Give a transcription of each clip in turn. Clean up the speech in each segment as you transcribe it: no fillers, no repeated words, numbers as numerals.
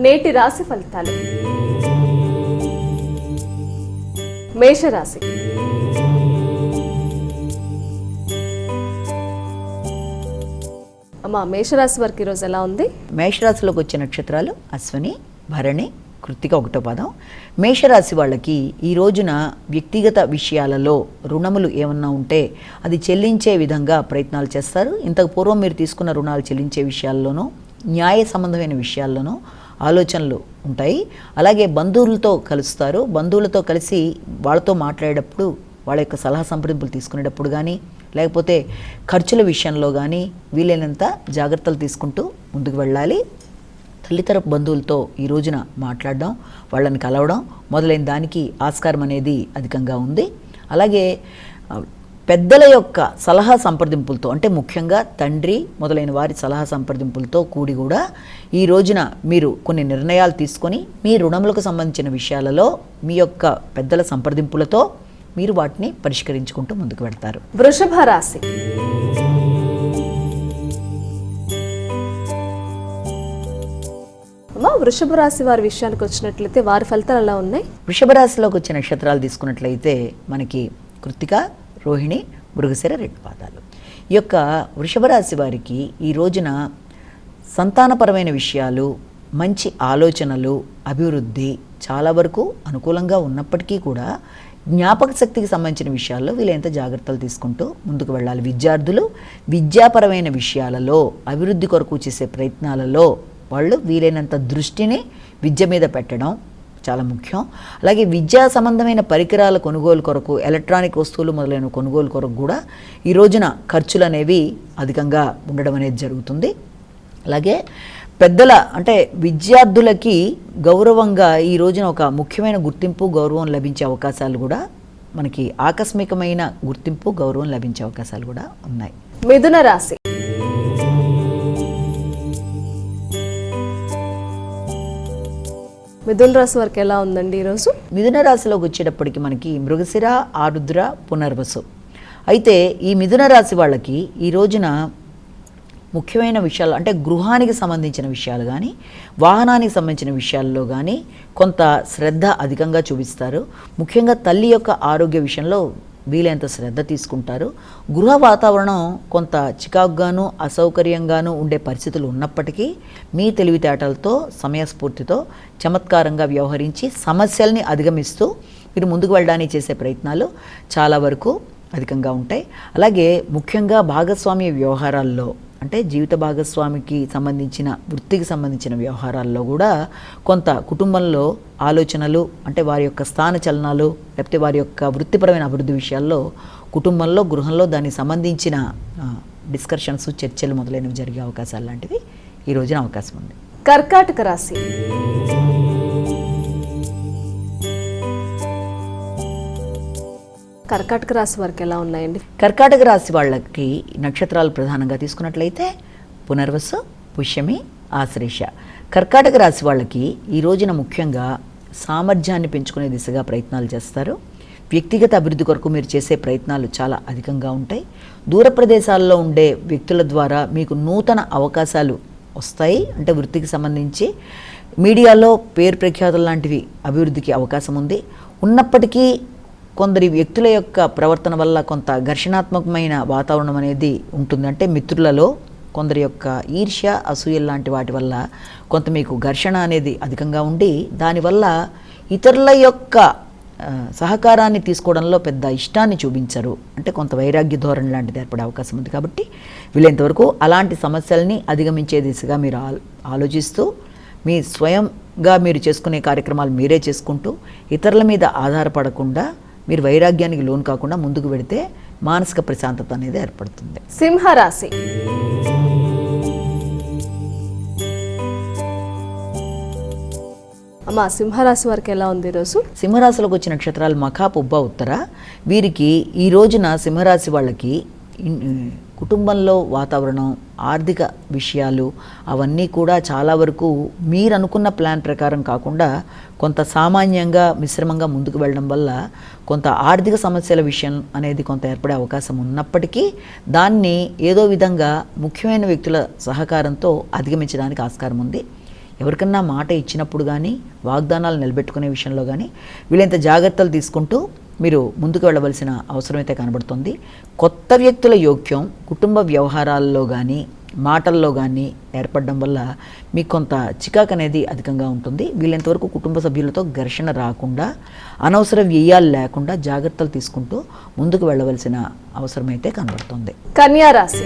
నేటి రాశి ఫలితాలు. మేషరాశి. అమ్మా, మేషరాశి వారికి ఈరోజు ఎలా ఉంది? మేషరాశిలోకి వచ్చే నక్షత్రాలు అశ్విని, భరణి, కృత్తిక 1వ పాదం. మేషరాశి వాళ్ళకి ఈ రోజున వ్యక్తిగత విషయాలలో రుణములు ఏమన్నా ఉంటే అది చెల్లించే విధంగా ప్రయత్నాలు చేస్తారు. ఇంతకు పూర్వం మీరు తీసుకున్న రుణాలు చెల్లించే విషయాల్లోనూ, న్యాయ సంబంధమైన విషయాల్లోనూ ఆలోచనలు ఉంటాయి. అలాగే బంధువులతో కలుస్తారు. బంధువులతో కలిసి వాళ్ళతో మాట్లాడేటప్పుడు, వాళ్ళ యొక్క సలహా సంప్రదింపులు తీసుకునేటప్పుడు కానీ, లేకపోతే ఖర్చుల విషయంలో కానీ వీలైనంత జాగ్రత్తలు తీసుకుంటూ ముందుకు వెళ్ళాలి. తల్లితరపు బంధువులతో ఈ రోజున మాట్లాడడం, వాళ్ళని కలవడం మొదలైన దానికి ఆస్కారం అనేది అధికంగా ఉంది. అలాగే పెద్దల యొక్క సలహా సంప్రదింపులతో, అంటే ముఖ్యంగా తండ్రి మొదలైన వారి సలహా సంప్రదింపులతో కూడి కూడా ఈ రోజున మీరు కొన్ని నిర్ణయాలు తీసుకొని మీ రుణములకు సంబంధించిన విషయాలలో మీ యొక్క పెద్దల సంప్రదింపులతో మీరు వాటిని పరిష్కరించుకుంటూ ముందుకు వెళ్తారు. వృషభ రాశి. అమ్మా, వృషభ రాశి వారి విషయానికి వచ్చినట్లయితే వారి ఫలితాలు ఎలా ఉన్నాయి? వృషభ రాశిలోకి వచ్చే నక్షత్రాలు తీసుకున్నట్లయితే మనకి కృత్తిక, రోహిణి, మృగశిర 2 పాదాలు. ఈ యొక్క వృషభ రాశి వారికి ఈ రోజున సంతానపరమైన విషయాలు, మంచి ఆలోచనలు, అభివృద్ధి చాలా వరకు అనుకూలంగా ఉన్నప్పటికీ కూడా జ్ఞాపక శక్తికి సంబంధించిన విషయాల్లో వీలైనంత జాగ్రత్తలు తీసుకుంటూ ముందుకు వెళ్ళాలి. విద్యార్థులు విద్యాపరమైన విషయాలలో, అభివృద్ధి కొరకు చేసే ప్రయత్నాలలో వాళ్ళు వీలైనంత దృష్టిని విద్య మీద పెట్టడం చాలా ముఖ్యం. అలాగే విద్యా సంబంధమైన పరికరాల కొనుగోలు కొరకు, ఎలక్ట్రానిక్ వస్తువులు మొదలైన కొనుగోలు కొరకు కూడా ఈ రోజున ఖర్చులు అనేవి అధికంగా ఉండడం అనేది జరుగుతుంది. అలాగే పెద్దల, అంటే విద్యార్థులకి గౌరవంగా ఈ రోజున ఒక ముఖ్యమైన గుర్తింపు, గౌరవం లభించే అవకాశాలు కూడా మనకి ఆకస్మికమైన గుర్తింపు, గౌరవం లభించే అవకాశాలు కూడా ఉన్నాయి. మిథున రాశి. మిథున రాశి వారికి ఎలా ఉందండి ఈరోజు? మిథున రాశిలోకి వచ్చేటప్పటికి మనకి మృగశిర, ఆరుద్ర, పునర్వసు. అయితే ఈ మిథున రాశి వాళ్ళకి ఈ రోజున ముఖ్యమైన విషయాలు, అంటే గృహానికి సంబంధించిన విషయాలు కానీ, వాహనానికి సంబంధించిన విషయాల్లో కానీ కొంత శ్రద్ధ అధికంగా చూపిస్తారు. ముఖ్యంగా తల్లి యొక్క ఆరోగ్య విషయంలో వీలైనంత శ్రద్ధ తీసుకుంటారు. గృహ వాతావరణం కొంత చికాకుగాను, అసౌకర్యంగాను ఉండే పరిస్థితులు ఉన్నప్పటికీ మీ తెలివితేటలతో, సమయస్ఫూర్తితో చమత్కారంగా వ్యవహరించి సమస్యల్ని అధిగమిస్తూ మీరు ముందుకు వెళ్ళడానికి చేసే ప్రయత్నాలు చాలా వరకు అధికంగా ఉంటాయి. అలాగే ముఖ్యంగా భాగస్వామ్య వ్యవహారాల్లో, అంటే జీవిత భాగస్వామికి సంబంధించిన, వృత్తికి సంబంధించిన వ్యవహారాల్లో కూడా కొంత కుటుంబంలో ఆలోచనలు, అంటే వారి యొక్క స్థాన చలనాలు, లేకపోతే వారి యొక్క వృత్తిపరమైన అభివృద్ధి విషయాల్లో కుటుంబంలో, గృహంలో దానికి సంబంధించిన డిస్కషన్స్, చర్చలు మొదలైనవి జరిగే అవకాశాలు లాంటివి ఈ రోజున అవకాశం ఉంది. కర్కాటక రాశి. కర్కాటక రాశి వారికి ఎలా ఉన్నాయండి? కర్కాటక రాశి వాళ్ళకి నక్షత్రాలు ప్రధానంగా తీసుకున్నట్లయితే పునర్వసు, పుష్యమి, ఆశ్లేష. కర్కాటక రాశి వాళ్ళకి ఈ రోజున ముఖ్యంగా సామర్థ్యాన్ని పెంచుకునే దిశగా ప్రయత్నాలు చేస్తారు. వ్యక్తిగత అభివృద్ధి కొరకు మీరు చేసే ప్రయత్నాలు చాలా అధికంగా ఉంటాయి. దూర ప్రదేశాల్లో ఉండే వ్యక్తుల ద్వారా మీకు నూతన అవకాశాలు వస్తాయి. అంటే వృత్తికి సంబంధించి మీడియాలో పేరు ప్రఖ్యాతులు లాంటివి అభివృద్ధికి అవకాశం ఉంది. ఉన్నప్పటికీ కొందరి వ్యక్తుల యొక్క ప్రవర్తన వల్ల కొంత ఘర్షణాత్మకమైన వాతావరణం అనేది ఉంటుంది. అంటే మిత్రులలో కొందరి యొక్క ఈర్ష్య, అసూయ లాంటి వాటి వల్ల కొంత మీకు ఘర్షణ అనేది అధికంగా ఉండి, దానివల్ల ఇతరుల యొక్క సహకారాన్ని తీసుకోవడంలో పెద్ద ఇష్టాన్ని చూపించరు. అంటే కొంత వైరాగ్య ధోరణి లాంటిది ఏర్పడే అవకాశం ఉంది. కాబట్టి వీలైనంతవరకు అలాంటి సమస్యల్ని అధిగమించే దిశగా మీరు ఆలోచిస్తూ మీ స్వయంగా మీరు చేసుకునే కార్యక్రమాలు మీరే చేసుకుంటూ ఇతరుల మీద ఆధారపడకుండా మీరు వైరాగ్యానికి లోను కాకుండా ముందుకు వెడితే మానసిక ప్రశాంతత అనేది ఏర్పడుతుంది. సింహరాశి. అమ్మా, సింహరాశి వారికి ఎలా ఉంది ఈరోజు? సింహరాశిలోకి వచ్చిన నక్షత్రాలు మఖ, పుబ్బ, ఉత్తర. వీరికి ఈ రోజున సింహరాశి వాళ్ళకి కుటుంబంలో వాతావరణం, ఆర్థిక విషయాలు అవన్నీ కూడా చాలా వరకు మీరు అనుకున్న ప్లాన్ ప్రకారం కాకుండా కొంత సామాన్యంగా, మిశ్రమంగా ముందుకు వెళ్ళడం వల్ల కొంత ఆర్థిక సమస్యల విషయం అనేది కొంత ఏర్పడే అవకాశం ఉన్నప్పటికీ దాన్ని ఏదో విధంగా ముఖ్యమైన వ్యక్తుల సహకారంతో అధిగమించడానికి ఆస్కారం ఉంది. ఎవరికన్నా మాట ఇచ్చినప్పుడు కానీ వాగ్దానాలు నిలబెట్టుకునే విషయంలో కానీ వీళ్ళంత జాగ్రత్తలు తీసుకుంటూ మీరు ముందుకు వెళ్ళవలసిన అవసరం అయితే కనబడుతుంది. కొత్త వ్యక్తుల యోగ్యం కుటుంబ వ్యవహారాల్లో కానీ మాటల్లో కానీ ఏర్పడడం వల్ల మీకు కొంత చికాకు అనేది అధికంగా ఉంటుంది. వీళ్ళంతవరకు కుటుంబ సభ్యులతో ఘర్షణ రాకుండా అనవసర వ్యయాలు లేకుండా జాగ్రత్తలు తీసుకుంటూ ముందుకు వెళ్ళవలసిన అవసరం అయితే కనబడుతుంది. కన్యా రాశి.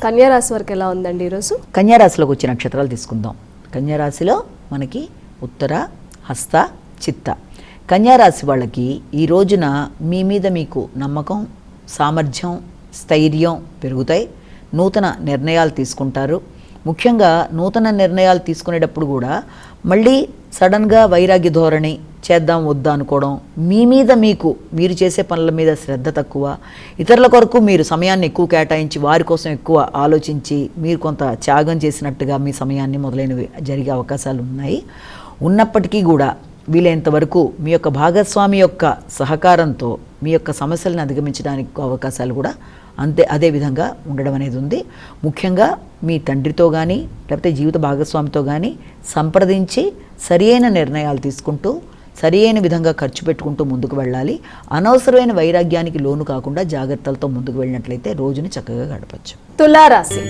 కన్యా రాశి వరకు ఎలా ఉందండి ఈరోజు? కన్యా రాశిలోకి వచ్చే నక్షత్రాలు తీసుకుందాం. కన్యా రాశిలో మనకి ఉత్తర, హస్త, చిత్త. కన్యా రాశి వాళ్ళకి ఈ రోజున మీ మీద మీకు నమ్మకం, సామర్థ్యం, స్థైర్యం పెరుగుతాయి. నూతన నిర్ణయాలు తీసుకుంటారు. ముఖ్యంగా నూతన నిర్ణయాలు తీసుకునేటప్పుడు కూడా మళ్ళీ సడన్గా వైరాగ్య ధోరణి, చేద్దాం వద్దా అనుకోవడం, మీ మీద మీకు మీరు చేసే పనుల మీద శ్రద్ధ తక్కువ, ఇతరుల కొరకు మీరు సమయాన్ని ఎక్కువ కేటాయించి వారి కోసం ఎక్కువ ఆలోచించి మీరు కొంత త్యాగం చేసినట్టుగా మీ సమయాన్ని మొదలైనవి జరిగే అవకాశాలు ఉన్నాయి. ఉన్నప్పటికీ కూడా వీలైనంతవరకు మీ యొక్క భాగస్వామి యొక్క సహకారంతో మీ యొక్క సమస్యలను అధిగమించడానికి అవకాశాలు కూడా అదే విధంగా ఉండడం అనేది ఉంది. ముఖ్యంగా మీ తండ్రితో కానీ లేకపోతే జీవిత భాగస్వామితో కానీ సంప్రదించి సరియైన నిర్ణయాలు తీసుకుంటూ సరియైన విధంగా ఖర్చు పెట్టుకుంటూ ముందుకు వెళ్ళాలి. అనవసరమైన వైరాగ్యానికి లోను కాకుండా జాగ్రత్తలతో ముందుకు వెళ్ళినట్లయితే రోజుని చక్కగా గడపచ్చు. తులారాశి.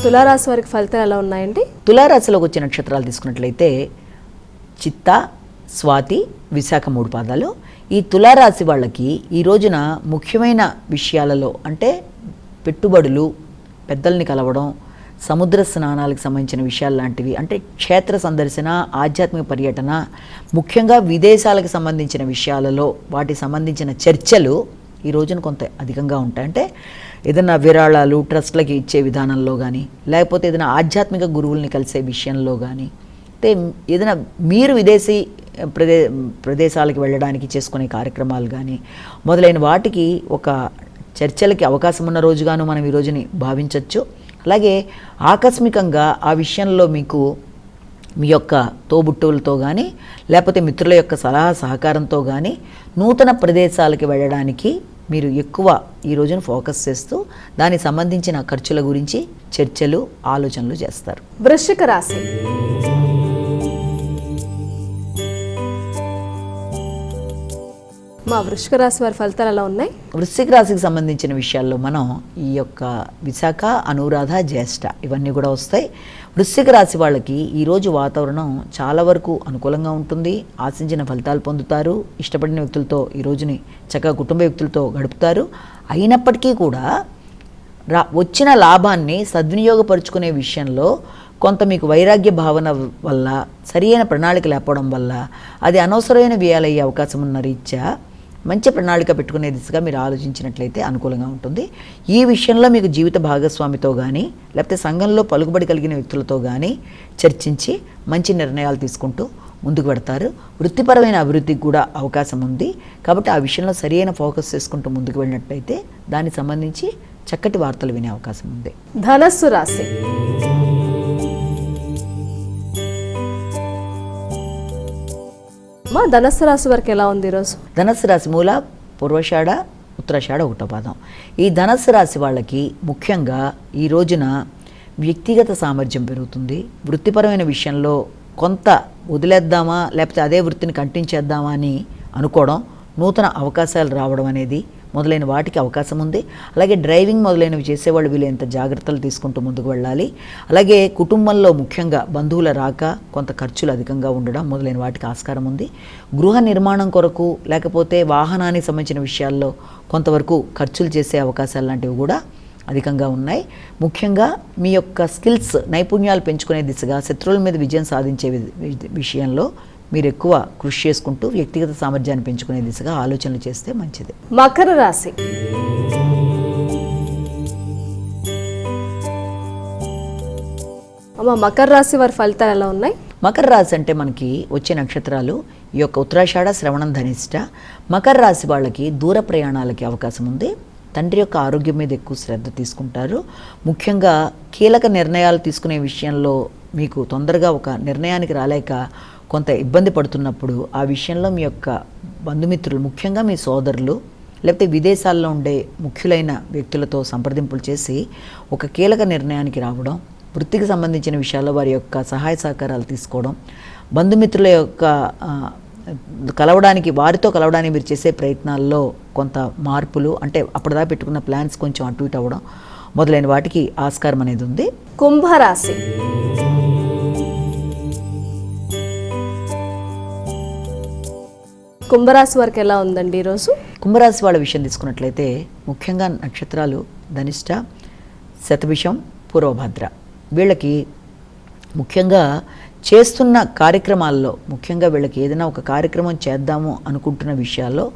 తులారాశి వారికి ఫలితాలు ఎలా ఉన్నాయండి? తులారాశిలోకి వచ్చే నక్షత్రాలు తీసుకున్నట్లయితే చిత్త, స్వాతి, విశాఖ 3 పాదాలు. ఈ తులారాశి వాళ్ళకి ఈ రోజున ముఖ్యమైన విషయాలలో అంటే పెట్టుబడులు, పెద్దల్ని కలవడం, సముద్ర స్నానాలకు సంబంధించిన విషయాలు లాంటివి, అంటే క్షేత్ర సందర్శన, ఆధ్యాత్మిక పర్యటన, ముఖ్యంగా విదేశాలకు సంబంధించిన విషయాలలో వాటికి సంబంధించిన చర్చలు ఈ రోజున కొంత అధికంగా ఉంటాయి. అంటే ఏదైనా విరాళాలు ట్రస్ట్లకి ఇచ్చే విధానంలో కానీ లేకపోతే ఏదైనా ఆధ్యాత్మిక గురువుల్ని కలిసే విషయంలో కానీ, అంటే ఏదైనా మీరు విదేశీ ప్రదేశాలకు వెళ్ళడానికి చేసుకునే కార్యక్రమాలు కానీ మొదలైన వాటికి ఒక చర్చలకి అవకాశం ఉన్న రోజుగాను మనం ఈ రోజుని భావించవచ్చు. అలాగే ఆకస్మికంగా ఆ విషయంలో మీకు మీ యొక్క తోబుట్టువులతో కానీ లేకపోతే మిత్రుల యొక్క సలహా సహకారంతో కానీ నూతన ప్రదేశాలకి వెళ్ళడానికి మీరు ఎక్కువ ఈ రోజున ఫోకస్ చేస్తూ దానికి సంబంధించిన ఖర్చుల గురించి చర్చలు, ఆలోచనలు చేస్తారు. వృశ్చిక రాశి. మా వృశ్చిక రాశి వారి ఫలితాలు ఎలా ఉన్నాయి? వృశ్చిక రాశికి సంబంధించిన విషయాల్లో మనం ఈ యొక్క విశాఖ, అనురాధ, జ్యేష్ఠ ఇవన్నీ కూడా వస్తాయి. వృశ్చిక రాశి వాళ్ళకి ఈరోజు వాతావరణం చాలా వరకు అనుకూలంగా ఉంటుంది. ఆశించిన ఫలితాలు పొందుతారు. ఇష్టపడిన వ్యక్తులతో ఈ రోజుని చక్కగా కుటుంబ వ్యక్తులతో గడుపుతారు. అయినప్పటికీ కూడా వచ్చిన లాభాన్ని సద్వినియోగపరుచుకునే విషయంలో కొంత మీకు వైరాగ్య భావన వల్ల, సరియైన ప్రణాళిక లేకపోవడం వల్ల అది అనవసరమైన వ్యయాలయ్యే అవకాశం ఉన్న రీత్యా మంచి ప్రణాళిక పెట్టుకునే దిశగా మీరు ఆలోచించినట్లయితే అనుకూలంగా ఉంటుంది. ఈ విషయంలో మీకు జీవిత భాగస్వామితో కానీ లేకపోతే సంఘంలో పలుకుబడి కలిగిన వ్యక్తులతో కానీ చర్చించి మంచి నిర్ణయాలు తీసుకుంటూ ముందుకు పెడతారు. వృత్తిపరమైన అభివృద్ధికి కూడా అవకాశం ఉంది. కాబట్టి ఆ విషయంలో సరైన ఫోకస్ చేసుకుంటూ ముందుకు వెళ్ళినట్లయితే దానికి సంబంధించి చక్కటి వార్తలు వినే అవకాశం ఉంది. ధనస్సు రాశి. మా ధనస్సు రాశి వరకు ఎలా ఉంది ఈరోజు? ధనస్సు రాశి మూల, పూర్వషాఢ, ఉత్తరాషాఢ 1వ పాదం. ఈ ధనస్సు రాశి వాళ్ళకి ముఖ్యంగా ఈ రోజున వ్యక్తిగత సామర్థ్యం పెరుగుతుంది. వృత్తిపరమైన విషయంలో కొంత వదిలేద్దామా లేకపోతే అదే వృత్తిని కంటిన్యూ అని అనుకోవడం, నూతన అవకాశాలు రావడం అనేది మొదలైన వాటికి అవకాశం ఉంది. అలాగే డ్రైవింగ్ మొదలైనవి చేసేవాళ్ళు వీళ్ళు ఎంత జాగ్రత్తలు తీసుకుంటూ ముందుకు వెళ్ళాలి. అలాగే కుటుంబంలో ముఖ్యంగా బంధువుల రాక, కొంత ఖర్చులు అధికంగా ఉండడం మొదలైన వాటికి ఆస్కారం ఉంది. గృహ నిర్మాణం కొరకు లేకపోతే వాహనానికి సంబంధించిన విషయాల్లో కొంతవరకు ఖర్చులు చేసే అవకాశాలు లాంటివి కూడా అధికంగా ఉన్నాయి. ముఖ్యంగా మీ యొక్క స్కిల్స్, నైపుణ్యాలు పెంచుకునే దిశగా శత్రువుల మీద విజయం సాధించే విషయంలో మీరు ఎక్కువ కృషి చేసుకుంటూ వ్యక్తిగత సామర్థ్యాన్ని పెంచుకునే దిశగా ఆలోచనలు చేస్తే మంచిది. మకర రాశి. మకర రాశి వారి ఫలితాలు ఎలా ఉన్నాయి? మకర రాశి అంటే మనకి వచ్చే నక్షత్రాలు ఈ యొక్క ఉత్తరాషాఢ, శ్రవణం, ధనిష్ట. మకర రాశి వాళ్ళకి దూర ప్రయాణాలకి అవకాశం ఉంది. తండ్రి యొక్క ఆరోగ్యం మీద ఎక్కువ శ్రద్ధ తీసుకుంటారు. ముఖ్యంగా కీలక నిర్ణయాలు తీసుకునే విషయంలో మీకు తొందరగా ఒక నిర్ణయానికి రాలేక కొంత ఇబ్బంది పడుతున్నప్పుడు ఆ విషయంలో మీ యొక్క బంధుమిత్రులు, ముఖ్యంగా మీ సోదరులు, లేకపోతే విదేశాల్లో ఉండే ముఖ్యులైన వ్యక్తులతో సంప్రదింపులు చేసి ఒక కీలక నిర్ణయానికి రావడం, వృత్తికి సంబంధించిన విషయాల్లో వారి యొక్క సహాయ సహకారాలు తీసుకోవడం, బంధుమిత్రుల యొక్క వారితో కలవడానికి మీరు చేసే ప్రయత్నాల్లో కొంత మార్పులు, అంటే అప్పటిదా పెట్టుకున్న ప్లాన్స్ కొంచెం అటు ఇటు అవ్వడం మొదలైన వాటికి ఆస్కారం అనేది ఉంది. కుంభరాశి. కుంభరాశి వారికి ఎలా ఉందండి ఈరోజు? కుంభరాశి వాళ్ళ విషయం తీసుకున్నట్లయితే ముఖ్యంగా నక్షత్రాలు ధనిష్ట, శతభిషం, పూర్వభద్ర. వీళ్ళకి ముఖ్యంగా చేస్తున్న కార్యక్రమాల్లో, ముఖ్యంగా వీళ్ళకి ఏదైనా ఒక కార్యక్రమం చేద్దాము అనుకుంటున్న విషయాల్లో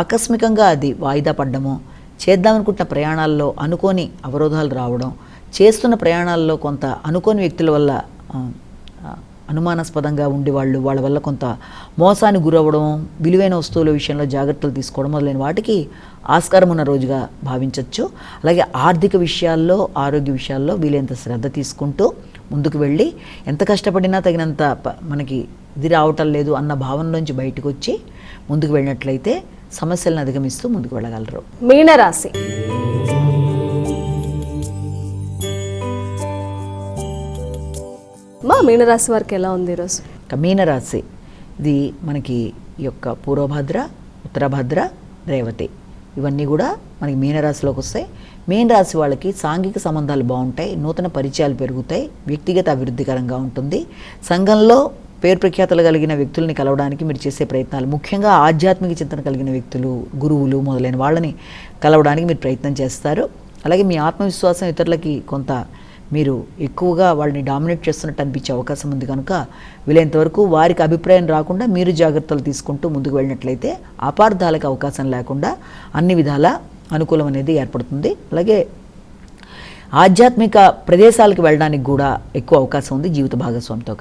ఆకస్మికంగా అది వాయిదా పడ్డము, చేద్దామనుకుంటున్న ప్రయాణాల్లో అనుకోని అవరోధాలు రావడం, చేస్తున్న ప్రయాణాల్లో కొంత అనుకోని వ్యక్తుల వల్ల అనుమానాస్పదంగా ఉండి వాళ్ళ వల్ల కొంత మోసానికి గురవ్వడం, విలువైన వస్తువుల విషయంలో జాగ్రత్తలు తీసుకోవడం మొదలైన వాటికి ఆస్కారం ఉన్న రోజుగా భావించవచ్చు. అలాగే ఆర్థిక విషయాల్లో, ఆరోగ్య విషయాల్లో వీలైనంత శ్రద్ధ తీసుకుంటూ ముందుకు వెళ్ళి, ఎంత కష్టపడినా తగినంత మనకి ఇది రావటం లేదు అన్న భావనలోంచి బయటకు వచ్చి ముందుకు వెళ్ళినట్లయితే సమస్యలను అధిగమిస్తూ ముందుకు వెళ్ళగలరు. మీనరాశి. మీనరాశి వారికి ఎలా ఉంది ఈరోజు? మీనరాశి ఇది మనకి ఈ యొక్క పూర్వభద్ర, ఉత్తరభద్ర, రేవతి ఇవన్నీ కూడా మనకి మీనరాశిలోకి వస్తాయి. మీనరాశి వాళ్ళకి సాంఘిక సంబంధాలు బాగుంటాయి, నూతన పరిచయాలు పెరుగుతాయి, వ్యక్తిగత అభివృద్ధికరంగా ఉంటుంది. సంఘంలో పేరు ప్రఖ్యాతలు కలిగిన వ్యక్తుల్ని కలవడానికి మీరు చేసే ప్రయత్నాలు, ముఖ్యంగా ఆధ్యాత్మిక చింతన కలిగిన వ్యక్తులు, గురువులు మొదలైన వాళ్ళని కలవడానికి మీరు ప్రయత్నం చేస్తారు. అలాగే మీ ఆత్మవిశ్వాసం ఇతరులకి కొంత మీరు ఎక్కువగా వాళ్ళని డామినేట్ చేస్తున్నట్టు అనిపించే అవకాశం ఉంది కనుక వీలైనంత వరకు వారికి అభిప్రాయం రాకుండా మీరు జాగ్రత్తలు తీసుకుంటూ ముందుకు వెళ్ళినట్లయితే అపార్థాలకు అవకాశం లేకుండా అన్ని విధాల అనుకూలం అనేది ఏర్పడుతుంది. అలాగే ఆధ్యాత్మిక ప్రదేశాలకు వెళ్ళడానికి కూడా ఎక్కువ అవకాశం ఉంది జీవిత భాగస్వామితో.